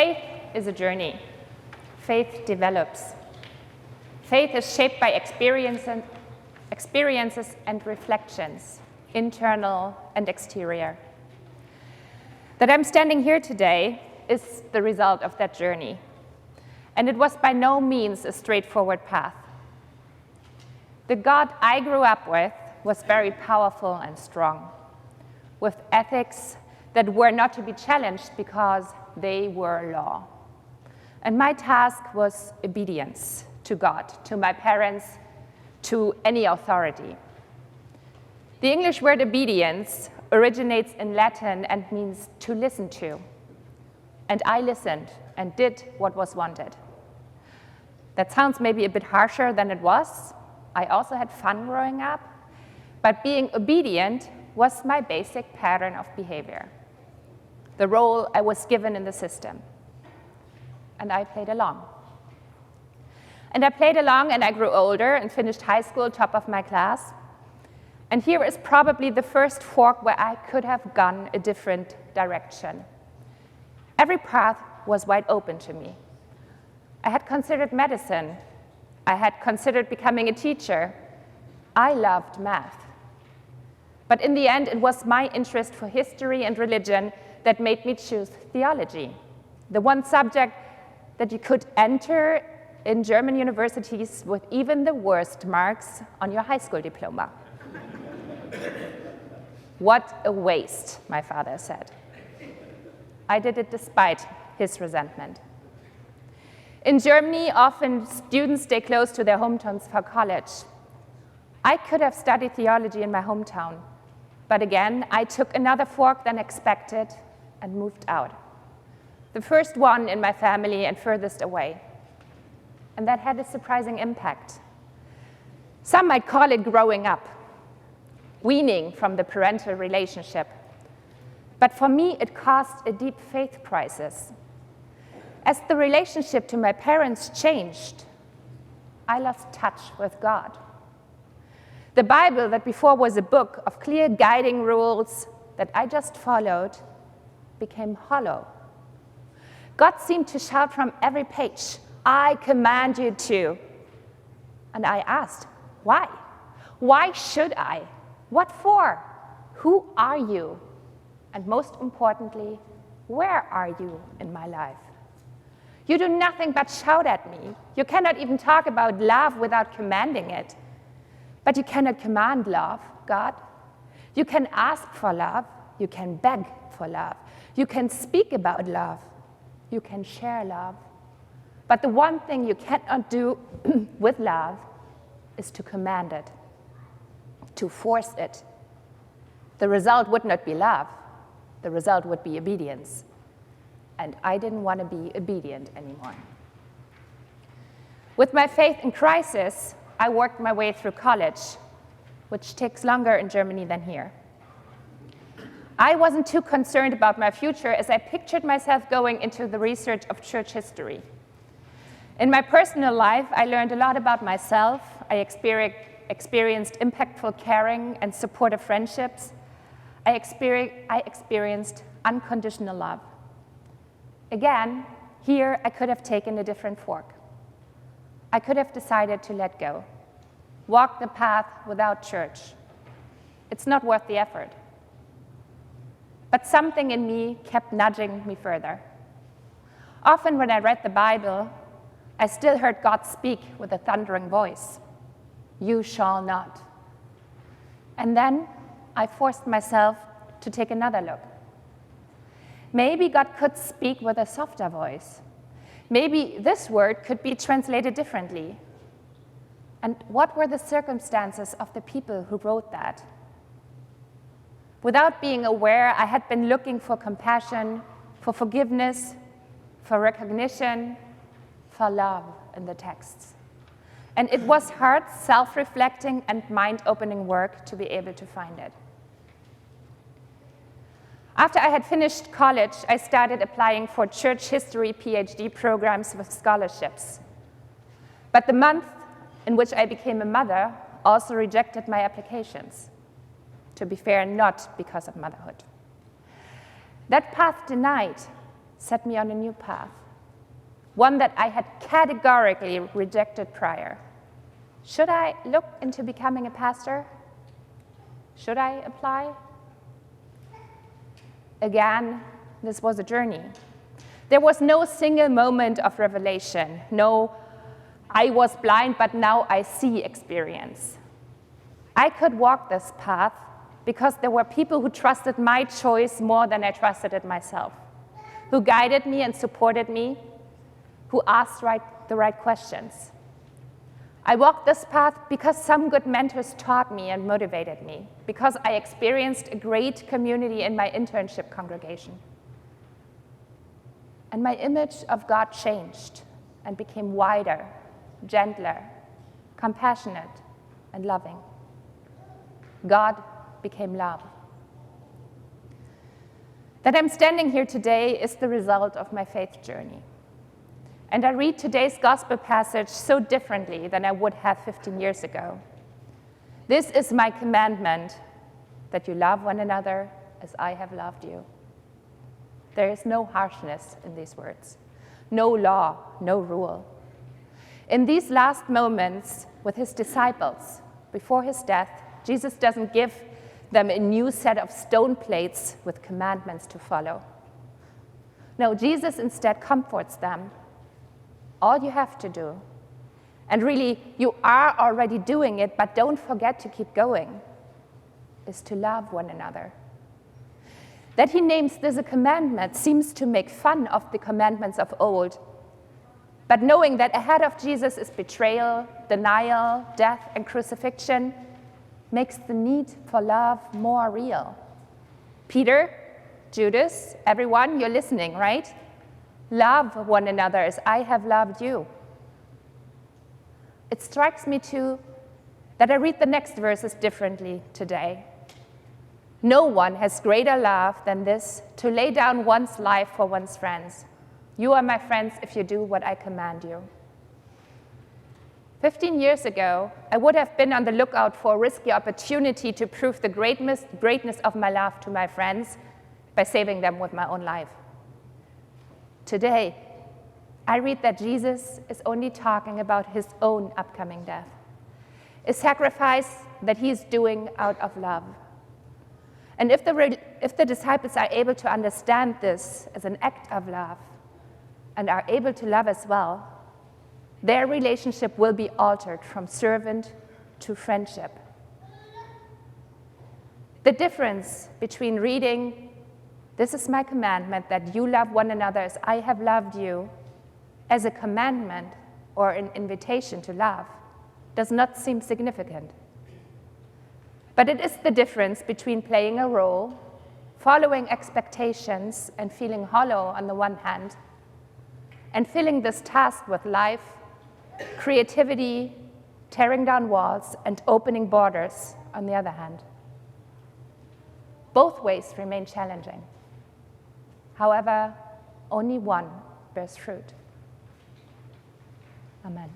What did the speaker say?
Faith is a journey. Faith develops. Faith is shaped by experiences and reflections, internal and exterior. That I'm standing here today is the result of that journey. And it was by no means a straightforward path. The God I grew up with was very powerful and strong, with ethics that were not to be challenged because they were law. And my task was obedience to God, to my parents, to any authority. The English word obedience originates in Latin and means to listen to. And I listened and did what was wanted. That sounds maybe a bit harsher than it was. I also had fun growing up, but being obedient was my basic pattern of behavior, the role I was given in the system. And I played along. And I played along and I grew older and finished high school top of my class. And here is probably the first fork where I could have gone a different direction. Every path was wide open to me. I had considered medicine. I had considered becoming a teacher. I loved math. But in the end, it was my interest for history and religion that made me choose theology, the one subject that you could enter in German universities with even the worst marks on your high school diploma. What a waste, my father said. I did it despite his resentment. In Germany, often students stay close to their hometowns for college. I could have studied theology in my hometown, but again, I took another fork than expected and moved out. The first one in my family and furthest away. And that had a surprising impact. Some might call it growing up, weaning from the parental relationship. But for me, it caused a deep faith crisis. As the relationship to my parents changed, I lost touch with God. The Bible, that before was a book of clear guiding rules that I just followed, became hollow. God seemed to shout from every page, "I command you to." And I asked, why? Why should I? What for? Who are you? And most importantly, where are you in my life? You do nothing but shout at me. You cannot even talk about love without commanding it. But you cannot command love, God. You can ask for love. You can beg for love. You can speak about love. You can share love. But the one thing you cannot do with love is to command it, to force it. The result would not be love. The result would be obedience. And I didn't want to be obedient anymore. With my faith in crisis, I worked my way through college, which takes longer in Germany than here. I wasn't too concerned about my future as I pictured myself going into the research of church history. In my personal life, I learned a lot about myself. I experienced impactful caring and supportive friendships. I experienced unconditional love. Again, here I could have taken a different fork. I could have decided to let go, walk the path without church. It's not worth the effort. But something in me kept nudging me further. Often when I read the Bible, I still heard God speak with a thundering voice, "You shall not." And then I forced myself to take another look. Maybe God could speak with a softer voice. Maybe this word could be translated differently. And what were the circumstances of the people who wrote that? Without being aware, I had been looking for compassion, for forgiveness, for recognition, for love in the texts. And it was hard, self-reflecting, and mind-opening work to be able to find it. After I had finished college, I started applying for church history PhD programs with scholarships. But the month in which I became a mother also rejected my applications. To be fair, not because of motherhood. That path denied set me on a new path, one that I had categorically rejected prior. Should I look into becoming a pastor? Should I apply? Again, this was a journey. There was no single moment of revelation, no I was blind but now I see experience. I could walk this path because there were people who trusted my choice more than I trusted it myself, who guided me and supported me, who asked the right questions. I walked this path because some good mentors taught me and motivated me, because I experienced a great community in my internship congregation. And my image of God changed and became wider, gentler, compassionate, and loving. God became love. That I'm standing here today is the result of my faith journey. And I read today's gospel passage so differently than I would have 15 years ago. This is my commandment, that you love one another as I have loved you. There is no harshness in these words, no law, no rule. In these last moments with his disciples, before his death, Jesus doesn't give them a new set of stone plates with commandments to follow. No, Jesus instead comforts them. All you have to do, and really you are already doing it, but don't forget to keep going, is to love one another. That he names this a commandment seems to make fun of the commandments of old. But knowing that ahead of Jesus is betrayal, denial, death, and crucifixion, makes the need for love more real. Peter, Judas, everyone, you're listening, right? Love one another as I have loved you. It strikes me too that I read the next verses differently today. No one has greater love than this, to lay down one's life for one's friends. You are my friends if you do what I command you. 15 years ago, I would have been on the lookout for a risky opportunity to prove the greatness of my love to my friends by saving them with my own life. Today, I read that Jesus is only talking about his own upcoming death, a sacrifice that he is doing out of love. And if the disciples are able to understand this as an act of love and are able to love as well, their relationship will be altered from servant to friendship. The difference between reading, "This is my commandment, that you love one another as I have loved you," as a commandment or an invitation to love, does not seem significant. But it is the difference between playing a role, following expectations, and feeling hollow on the one hand, and filling this task with life, creativity, tearing down walls, and opening borders on the other hand. Both ways remain challenging. However, only one bears fruit. Amen.